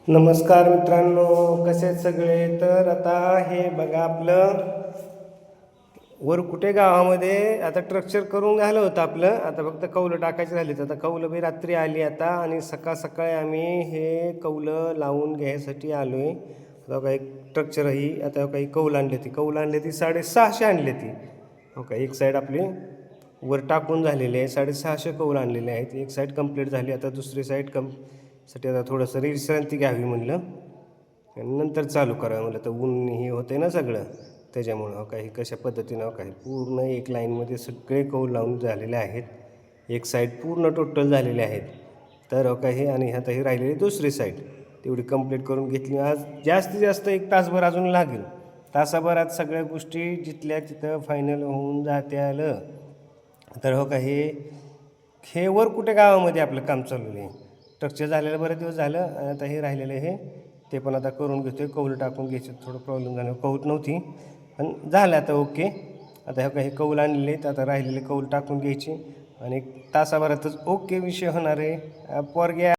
नमस्कार मित्रांनो, कसे आहेत सगळे. तर आता हे बघा आपलं वरकुटे गावामध्ये आता स्ट्रक्चर करून झालं होतं आपलं. आता फक्त कौलं टाकायची झाली. तर आता कौलं बी रात्री आली आता आणि सकाळी आम्ही हे कौलं लावून घ्यायसाठी आलो आहे. आता काही स्ट्रक्चर ही आता काही कौल आणली ती 650 आणली ती. हो का, एक साईड आपली वर टाकून झालेली आहे. 650 कौल आणलेले आहेत. एक साईड कंप्लीट झाली. आता दुसरी साईड साठी आता थोडंसं विश्रांती घ्यावी म्हणलं आणि नंतर चालू करावं म्हणलं. तर ऊन हे होते ना सगळं, त्याच्यामुळं काही कशा पद्धतीनं काही पूर्ण एक लाईनमध्ये सगळे कौल लावून झालेले आहेत. एक साईड पूर्ण टोटल झालेले आहेत. तर काही आणि आता ही राहिलेली दुसरी साईड तेवढी कंप्लीट करून घेतली. आज जास्तीत जास्त 1 तासभर अजून लागेल. तासाभरात सगळ्या गोष्टी जिथल्या तिथं फायनल होऊन जाते आलं. तर हो का, हे वरकुटे गावामध्ये आपलं काम चालू आहे. स्ट्रक्चर झालेलं बरेच दिवस झालं आणि आता हे राहिलेलं हे ते पण आता करून घेतो आहे. कौल टाकून घ्यायचं, थोडं प्रॉब्लेम झालं, कौल नव्हती पण झालं आता ओके. आता हे काही कौल आणलेले आहेत. आता राहिलेले कौल टाकून घ्यायचे आणि 1 तासाभरातच ओके विषय होणार आहे. पोरग्या